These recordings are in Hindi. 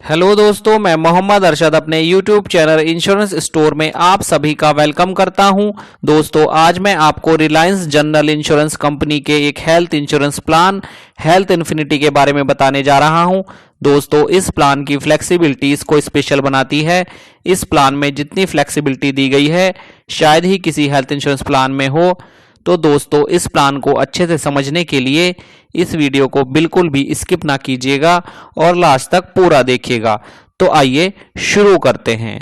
हेलो दोस्तों, मैं मोहम्मद अरशद अपने यूट्यूब चैनल इंश्योरेंस स्टोर में आप सभी का वेलकम करता हूं। दोस्तों, आज मैं आपको रिलायंस जनरल इंश्योरेंस कंपनी के एक health insurance plan health infinity के बारे में बताने जा रहा हूं। दोस्तों, इस प्लान की फ्लेक्सिबिलिटी इसको स्पेशल बनाती है। इस प्लान में जितनी फ्लेक्सिबिलिटी दी गई है शायद ही किसी हेल्थ इंश्योरेंस प्लान में हो। तो दोस्तों, इस प्लान को अच्छे से समझने के लिए इस वीडियो को बिल्कुल भी स्किप ना कीजिएगा और लास्ट तक पूरा देखिएगा। तो आइए शुरू करते हैं।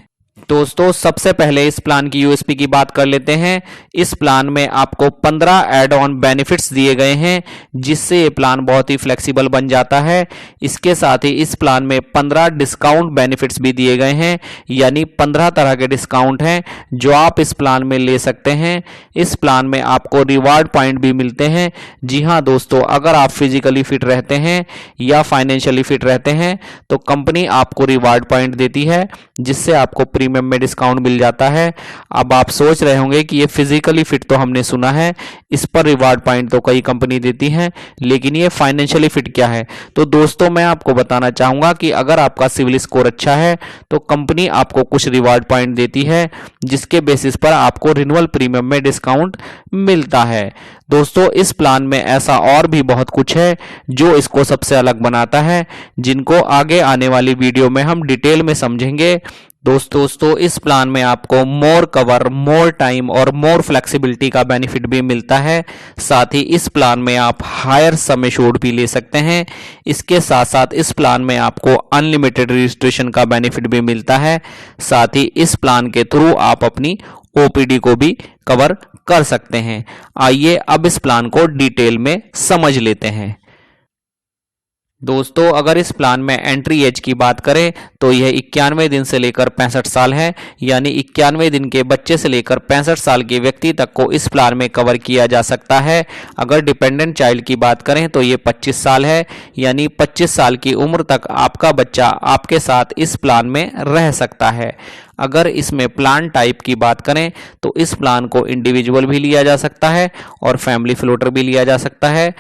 दोस्तों, सबसे पहले इस प्लान की यूएसपी की बात कर लेते हैं। इस प्लान में आपको 15 एड ऑन बेनिफिट्स दिए गए हैं, जिससे ये प्लान बहुत ही फ्लेक्सिबल बन जाता है। इसके साथ ही इस प्लान में 15 डिस्काउंट बेनिफिट्स भी दिए गए हैं, यानी 15 तरह के डिस्काउंट हैं जो आप इस प्लान में ले सकते हैं। इस प्लान में आपको रिवार्ड पॉइंट भी मिलते हैं। जी हाँ दोस्तों, अगर आप फिजिकली फिट रहते हैं या फाइनेंशियली फिट रहते हैं तो कंपनी आपको रिवार्ड पॉइंट देती है, जिससे आपको प्रीमियम में डिस्काउंट मिल जाता है। अब आप सोच रहे होंगे कि ये फिजिकली फिट तो हमने सुना है, इस पर रिवार्ड पॉइंट तो कई कंपनी देती हैं, लेकिन ये फाइनेंशियली फिट क्या है? तो दोस्तों, मैं आपको बताना चाहूंगा कि अगर आपका सिविल स्कोर अच्छा है तो कंपनी आपको कुछ रिवार्ड पॉइंट देती है, जिसके बेसिस पर आपको रिन्यूअल प्रीमियम में डिस्काउंट मिलता है। दोस्तों, इस प्लान में ऐसा और भी बहुत कुछ है जो इसको सबसे अलग बनाता है, जिनको आगे आने वाली वीडियो में हम डिटेल में समझेंगे। दोस्तों, इस प्लान में आपको मोर कवर, मोर टाइम और मोर फ्लेक्सिबिलिटी का बेनिफिट भी मिलता है। साथ ही इस प्लान में आप हायर सम एश्योर्ड भी ले सकते हैं। इसके साथ साथ इस प्लान में आपको अनलिमिटेड रजिस्ट्रेशन का बेनिफिट भी मिलता है। साथ ही इस प्लान के थ्रू आप अपनी ओपीडी को भी कवर कर सकते हैं। आइए अब इस प्लान को डिटेल में समझ लेते हैं। दोस्तों, अगर इस प्लान में एंट्री एज की बात करें तो यह 91 दिन से लेकर 65 साल है, यानी 91 दिन के बच्चे से लेकर 65 साल के व्यक्ति तक को इस प्लान में कवर किया जा सकता है। अगर डिपेंडेंट चाइल्ड की बात करें तो ये 25 साल है, यानी 25 साल की उम्र तक आपका बच्चा आपके साथ इस प्लान में रह सकता है। अगर इसमें प्लान टाइप की बात करें तो इस प्लान को इंडिविजुअल भी लिया जा सकता है और फैमिली फ्लोटर भी लिया जा सकता है।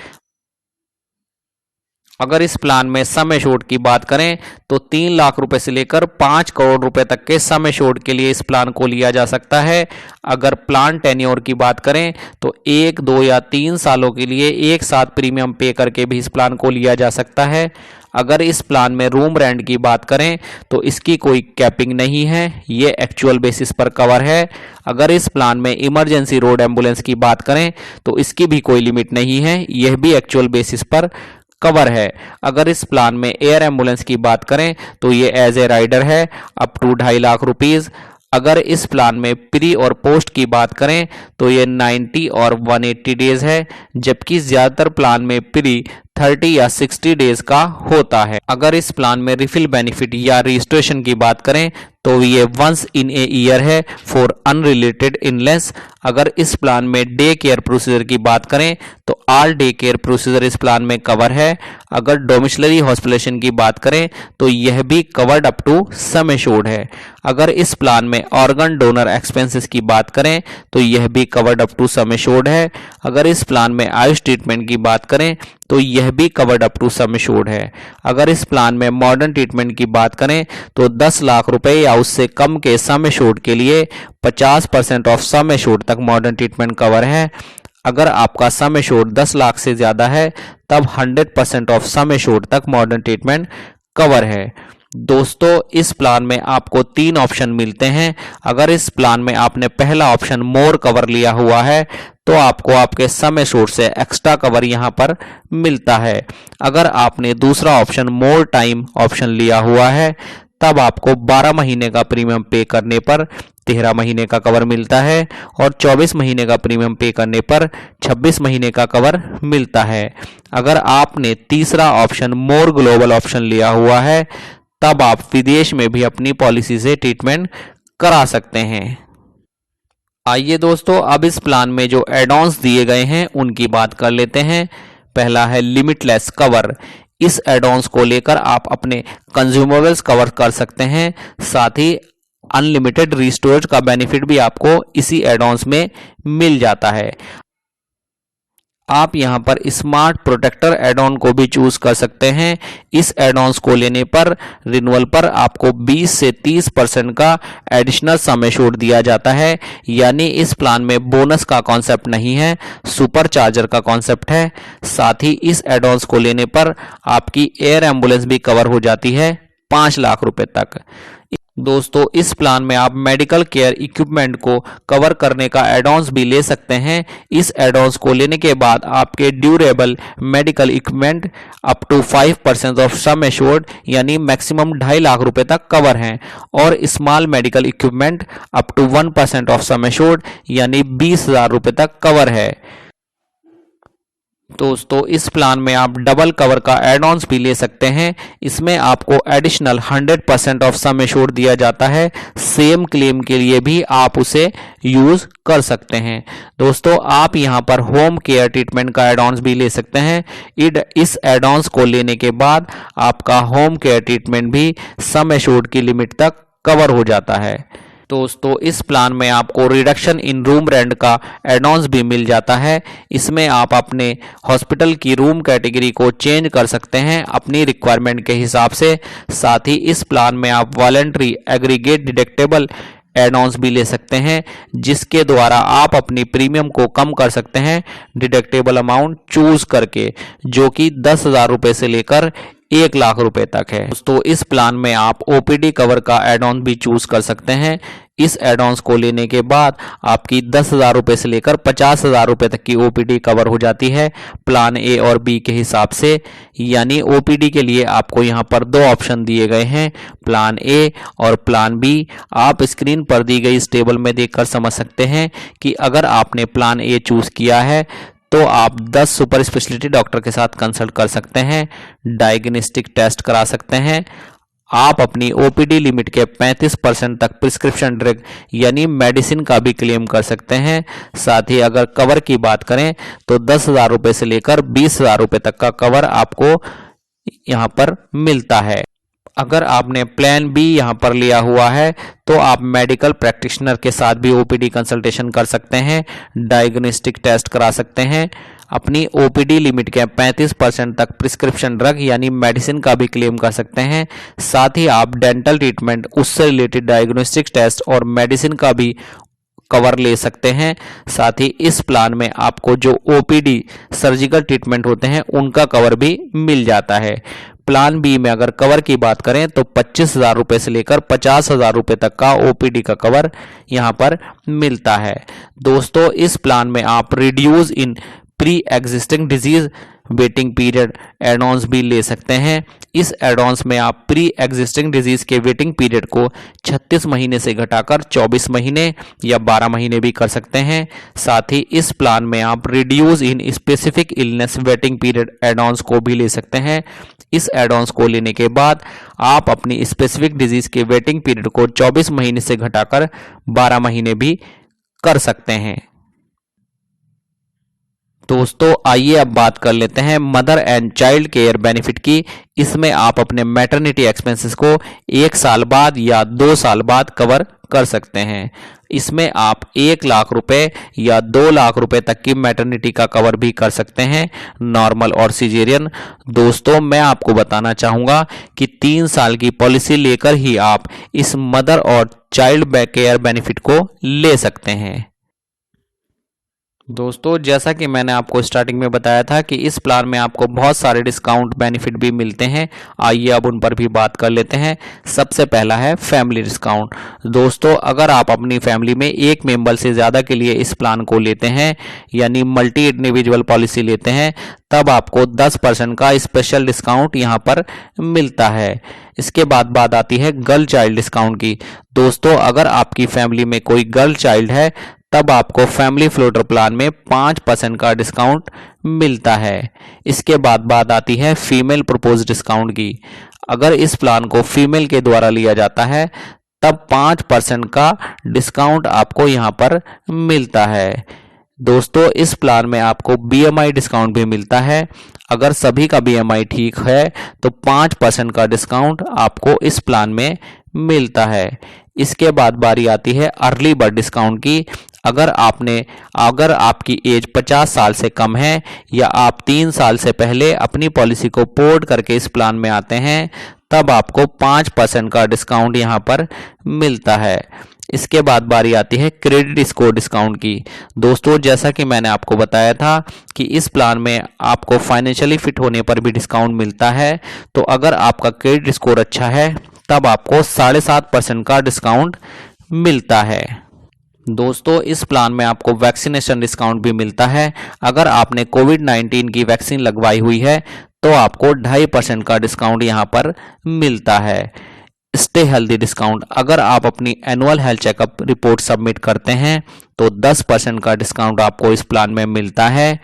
अगर इस प्लान में सम एश्योर्ड की बात करें तो 3 लाख रुपए से लेकर 5 करोड़ रुपए तक के सम एश्योर्ड के लिए इस प्लान को लिया जा सकता है। अगर प्लान टेन्योर की बात करें तो 1, 2 या 3 सालों के लिए एक साथ प्रीमियम पे करके भी इस प्लान को लिया जा सकता है। अगर इस प्लान में रूम रेंट की बात करें तो इसकी कोई कैपिंग नहीं है, ये एक्चुअल बेसिस पर कवर है। अगर इस प्लान में इमरजेंसी रोड एम्बुलेंस की बात करें तो इसकी भी कोई लिमिट नहीं है, यह भी एक्चुअल बेसिस पर कवर है। अगर इस प्लान में एयर एम्बुलेंस की बात करें तो ये एज ए राइडर है अप टू 2.5 लाख रुपीज। अगर इस प्लान में प्री और पोस्ट की बात करें तो ये 90 और 180 डेज है, जबकि ज्यादातर प्लान में प्री 30 या 60 डेज का होता है। अगर इस प्लान में रिफिल बेनिफिट या रजिस्ट्रेशन की बात करें तो ये वंस इन ए ईयर है फॉर अनरिलेटेड इलनेस। अगर इस प्लान में डे केयर प्रोसीजर की बात करें तो ऑल डे केयर प्रोसीजर इस प्लान में कवर है। अगर डोमिसलरी हॉस्पिटलेशन की बात करें तो यह भी covered up to sum assured है। अगर इस प्लान में ऑर्गन डोनर एक्सपेंसेस की बात करें तो यह भी covered up to sum assured है। अगर इस प्लान में आयुष ट्रीटमेंट की बात करें तो यह भी covered up to sum assured है। अगर इस प्लान में मॉडर्न ट्रीटमेंट की बात करें तो 10 लाख रुपए या उससे कम के सम एश्योर्ड के लिए 50% ऑफ सम एश्योर्ड तक मॉडर्न ट्रीटमेंट कवर है। अगर आपका सम एश्योर्ड 10 लाख से ज्यादा है तब 100% ऑफ सम एश्योर्ड तक मॉडर्न ट्रीटमेंट कवर है। दोस्तों, इस प्लान में आपको 3 ऑप्शन मिलते हैं। अगर इस प्लान में आपने पहला ऑप्शन मोर कवर लिया हुआ है तो आपको आपके सम एश्योर्ड से एक्स्ट्रा कवर यहां पर मिलता है। अगर आपने दूसरा ऑप्शन मोर टाइम ऑप्शन लिया हुआ है तब आपको 12 महीने का प्रीमियम पे करने पर 13 महीने का कवर मिलता है और 24 महीने का प्रीमियम पे करने पर 26 महीने का कवर मिलता है। अगर आपने तीसरा ऑप्शन मोर ग्लोबल ऑप्शन लिया हुआ है तब आप विदेश में भी अपनी पॉलिसी से ट्रीटमेंट करा सकते हैं। आइए दोस्तों, अब इस प्लान में जो एड ऑन्स दिए गए हैं उनकी बात कर लेते हैं। पहला है लिमिटलेस कवर। इस एड ऑन्स को लेकर आप अपने कंज्यूमेबल्स कवर कर सकते हैं। साथ ही अनलिमिटेड रीस्टोरेज का बेनिफिट भी आपको इसी एड ऑन्स में मिल जाता है। आप यहां पर स्मार्ट प्रोटेक्टर एड ऑन को भी चूज कर सकते हैं। इस एड ऑन्स को लेने पर रिन्यूअल पर आपको 20 से 30% का एडिशनल सम एश्योर्ड दिया जाता है। यानी इस प्लान में बोनस का कॉन्सेप्ट नहीं है, सुपर चार्जर का कॉन्सेप्ट है। साथ ही इस एड ऑन्स को लेने पर आपकी एयर एम्बुलेंस भी कवर हो जाती है 5 लाख रुपए तक। दोस्तों इस प्लान में आप मेडिकल केयर इक्विपमेंट को कवर करने का एड-ऑन्स भी ले सकते हैं। इस एड-ऑन्स को लेने के बाद आपके durable medical equipment up to 5% of sum assured यानी मैक्सिमम 2.5 लाख रुपए तक कवर हैं और small medical equipment up to 1% of sum assured यानी 20,000 रुपए तक कवर है। दोस्तों इस प्लान में आप डबल कवर का एड-ऑन्स भी ले सकते हैं। इसमें आपको एडिशनल 100% ऑफ सम एश्योर्ड दिया जाता है। सेम क्लेम के लिए भी आप उसे यूज कर सकते हैं। दोस्तों आप यहां पर होम केयर ट्रीटमेंट का एड-ऑन्स भी ले सकते हैं। इस एड-ऑन्स को लेने के बाद आपका होम केयर ट्रीटमेंट भी सम एश्योर्ड की लिमिट तक कवर हो जाता है। दोस्तों इस प्लान में आपको रिडक्शन इन रूम रेंट का एड-ऑन्स भी मिल जाता है। इसमें आप अपने हॉस्पिटल की रूम कैटेगरी को चेंज कर सकते हैं अपनी रिक्वायरमेंट के हिसाब से। साथ ही इस प्लान में आप वॉलंटरी एग्रीगेट डिडक्टेबल एड-ऑन्स भी ले सकते हैं, जिसके द्वारा आप अपनी प्रीमियम को कम कर सकते हैं डिडक्टेबल अमाउंट चूज करके, जो कि 10,000 रुपए से लेकर 1 लाख रुपए तक है। दोस्तों इस प्लान में आप ओपीडी कवर का एड ऑन भी चूज कर सकते हैं। इस एड ऑन्स को लेने के बाद आपकी 10,000 रुपए से लेकर 50,000 रुपए तक की ओपीडी कवर हो जाती है प्लान ए और बी के हिसाब से। यानी ओपीडी के लिए आपको यहां पर 2 ऑप्शन दिए गए हैं, प्लान ए और प्लान बी। आप स्क्रीन पर दी गई इस टेबल में देखकर समझ सकते हैं कि अगर आपने प्लान ए चूज किया है तो आप 10 सुपर स्पेशलिटी डॉक्टर के साथ कंसल्ट कर सकते हैं, डायग्नोस्टिक टेस्ट करा सकते हैं। आप अपनी ओपीडी लिमिट के 35% तक प्रिस्क्रिप्शन ड्रग यानी मेडिसिन का भी क्लेम कर सकते हैं। साथ ही अगर कवर की बात करें तो 10,000 रुपए से लेकर 20,000 रुपए तक का कवर आपको यहां पर मिलता है। अगर आपने प्लान बी यहां पर लिया हुआ है तो आप मेडिकल प्रैक्टिशनर के साथ भी ओपीडी कंसल्टेशन कर सकते हैं, डायग्नोस्टिक टेस्ट करा सकते हैं, अपनी ओपीडी लिमिट के 35% तक प्रिस्क्रिप्शन ड्रग यानी मेडिसिन का भी क्लेम कर सकते हैं। साथ ही आप डेंटल ट्रीटमेंट, उससे रिलेटेड डायग्नोस्टिक टेस्ट और मेडिसिन का भी कवर ले सकते हैं। साथ ही इस प्लान में आपको जो ओपीडी सर्जिकल ट्रीटमेंट होते हैं उनका कवर भी मिल जाता है। प्लान बी में अगर कवर की बात करें तो 25,000 रुपए से लेकर 50,000 रुपए तक का ओपीडी का कवर यहां पर मिलता है। दोस्तों इस प्लान में आप reduce in pre existing disease waiting period add-ons भी ले सकते हैं। इस एड-ऑन्स में आप प्री एग्जिस्टिंग डिजीज के वेटिंग पीरियड को 36 महीने से घटाकर 24 महीने या 12 महीने भी कर सकते हैं। साथ ही इस प्लान में आप reduce in specific illness waiting period add-ons को भी ले सकते हैं। इस एड-ऑन्स को लेने के बाद आप अपनी स्पेसिफिक डिजीज के वेटिंग पीरियड को 24 महीने से घटाकर 12 महीने भी कर सकते हैं। दोस्तों आइए अब बात कर लेते हैं mother and child care benefit की। इसमें आप अपने मैटरनिटी एक्सपेंसेस को 1 साल बाद या 2 साल बाद कवर कर सकते हैं। इसमें आप 1 लाख रुपए या 2 लाख रुपए तक की मैटरनिटी का कवर भी कर सकते हैं, नॉर्मल और सिजेरियन। दोस्तों मैं आपको बताना चाहूंगा कि 3 साल की पॉलिसी लेकर ही आप इस मदर और चाइल्ड केयर बेनिफिट को ले सकते हैं। दोस्तों जैसा कि मैंने आपको स्टार्टिंग में बताया था कि इस प्लान में आपको बहुत सारे डिस्काउंट बेनिफिट भी मिलते हैं। आइए अब उन पर भी बात कर लेते हैं। सबसे पहला है फैमिली डिस्काउंट। दोस्तों अगर आप अपनी फैमिली में एक मेंबर से ज़्यादा के लिए इस प्लान को लेते हैं यानी मल्टी इंडिविजुअल पॉलिसी लेते हैं तब आपको 10% का स्पेशल डिस्काउंट यहाँ पर मिलता है। इसके बाद बात आती है गर्ल चाइल्ड डिस्काउंट की। दोस्तों अगर आपकी फैमिली में कोई गर्ल चाइल्ड है तब आपको फैमिली फ्लोटर प्लान में 5% का डिस्काउंट मिलता है। इसके बाद बात आती है फीमेल प्रपोज डिस्काउंट की। अगर इस प्लान को फीमेल के द्वारा लिया जाता है तब 5% का डिस्काउंट आपको यहां पर मिलता है। दोस्तों इस प्लान में आपको बीएमआई डिस्काउंट भी मिलता है। अगर सभी का बीएमआई ठीक है तो 5% का डिस्काउंट आपको इस प्लान में मिलता है। इसके बाद बारी आती है अर्ली बर्ड डिस्काउंट की। अगर आपकी एज 50 साल से कम है या आप 3 साल से पहले अपनी पॉलिसी को पोर्ट करके इस प्लान में आते हैं, तब आपको 5% का डिस्काउंट यहाँ पर मिलता है। इसके बाद बारी आती है क्रेडिट स्कोर डिस्काउंट की। दोस्तों, जैसा कि मैंने आपको बताया था कि इस प्लान में आपको फाइनेंशियली फिट होने पर भी डिस्काउंट मिलता है। तो अगर आपका क्रेडिट स्कोर अच्छा है तब आपको 7.5% का डिस्काउंट मिलता है। दोस्तों, इस प्लान में आपको वैक्सीनेशन डिस्काउंट भी मिलता है। अगर आपने कोविड-19 की वैक्सीन लगवाई हुई है तो आपको 2.5% का डिस्काउंट यहाँ पर मिलता है। स्टे हेल्दी डिस्काउंट, अगर आप अपनी annual health checkup report submit करते हैं तो 10% का डिस्काउंट आपको इस प्लान में मिलता है।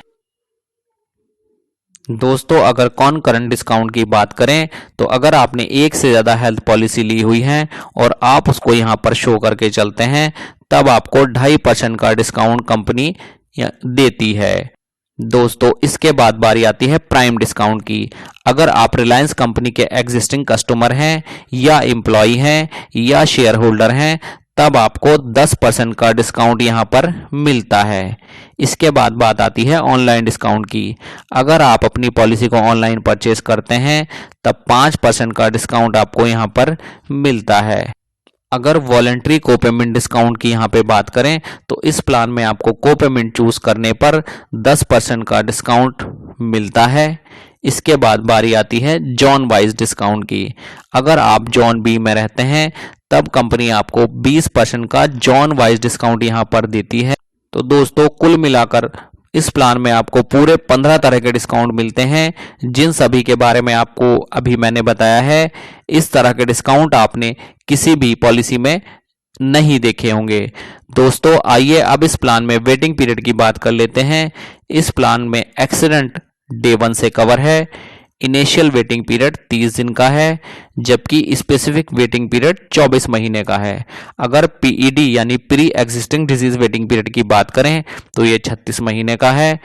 दोस्तों, अगर कॉन्करेंट डिस्काउंट की बात करें तो अगर आपने एक से ज़्यादा हेल्थ पॉलिसी ली हुई है और आप उसको यहाँ पर शो करके चलते हैं, तब आपको 2.5% का डिस्काउंट कंपनी देती है। दोस्तों, इसके बाद बारी आती है प्राइम डिस्काउंट की। अगर आप रिलायंस कंपनी के एग्जिस्टिंग कस्टमर हैं या एम्प्लॉय हैं या शेयर होल्डर हैं, तब आपको 10% का डिस्काउंट यहाँ पर मिलता है। इसके बाद बात आती है ऑनलाइन डिस्काउंट की। अगर आप अपनी पॉलिसी को ऑनलाइन परचेज करते हैं तब 5% का डिस्काउंट आपको यहाँ पर मिलता है। अगर वॉलेंट्री को पेमेंट डिस्काउंट की यहाँ पे बात करें तो इस प्लान में आपको को पेमेंट चूज करने पर 10% का डिस्काउंट मिलता है। इसके बाद बारी आती है जॉन वाइज डिस्काउंट की। अगर आप जॉन बी में रहते हैं तब कंपनी आपको 20% का जॉन वाइज डिस्काउंट यहाँ पर देती है। तो दोस्तों, कुल मिलाकर इस प्लान में आपको पूरे 15 तरह के डिस्काउंट मिलते हैं, जिन सभी के बारे में आपको अभी मैंने बताया है। इस तरह के डिस्काउंट आपने किसी भी पॉलिसी में नहीं देखे होंगे। दोस्तों, आइए अब इस प्लान में वेटिंग पीरियड की बात कर लेते हैं। इस प्लान में एक्सीडेंट डे 1 से कवर है। इनिशियल वेटिंग पीरियड 30 दिन का है, जबकि स्पेसिफिक वेटिंग पीरियड 24 महीने का है। अगर पीईडी यानी pre existing disease waiting period की बात करें तो ये 36 महीने का है।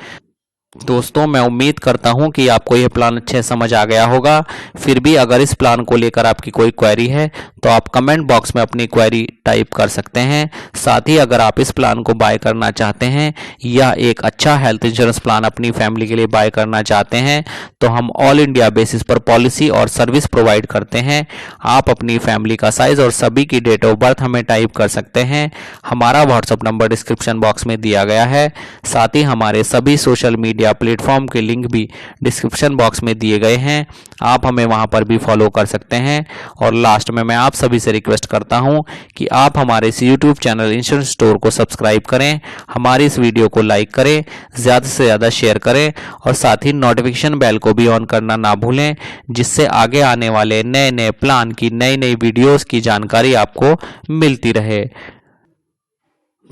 दोस्तों, मैं उम्मीद करता हूं कि आपको यह प्लान अच्छे समझ आ गया होगा। फिर भी अगर इस प्लान को लेकर आपकी कोई क्वेरी है तो आप कमेंट बॉक्स में अपनी क्वेरी टाइप कर सकते हैं। साथ ही अगर आप इस प्लान को बाय करना चाहते हैं या एक अच्छा हेल्थ इंश्योरेंस प्लान अपनी फैमिली के लिए बाय करना चाहते हैं तो हम ऑल इंडिया बेसिस पर पॉलिसी और सर्विस प्रोवाइड करते हैं। आप अपनी फैमिली का साइज और सभी की डेट ऑफ बर्थ हमें टाइप कर सकते हैं। हमारा व्हाट्सएप नंबर डिस्क्रिप्शन बॉक्स में दिया गया है। साथ ही हमारे सभी सोशल मीडिया प्लेटफॉर्म के लिंक भी डिस्क्रिप्शन बॉक्स में दिए गए हैं, आप हमें वहां पर भी फॉलो कर सकते हैं। और लास्ट में मैं आप सभी से रिक्वेस्ट करता हूं कि आप हमारे इस यूट्यूब चैनल इंश्योरेंस स्टोर को सब्सक्राइब करें, हमारी इस वीडियो को लाइक करें, ज़्यादा से ज़्यादा शेयर करें और साथ ही नोटिफिकेशन बेल को भी ऑन करना ना भूलें, जिससे आगे आने वाले नए नए प्लान की नई नई वीडियोज़ की जानकारी आपको मिलती रहे।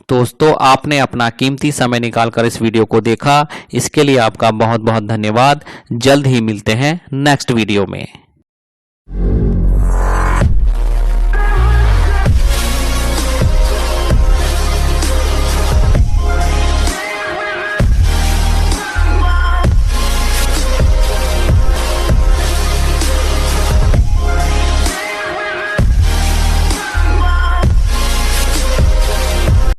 दोस्तों, आपने अपना कीमती समय निकालकर इस वीडियो को देखा, इसके लिए आपका बहुत बहुत धन्यवाद। जल्द ही मिलते हैं नेक्स्ट वीडियो में।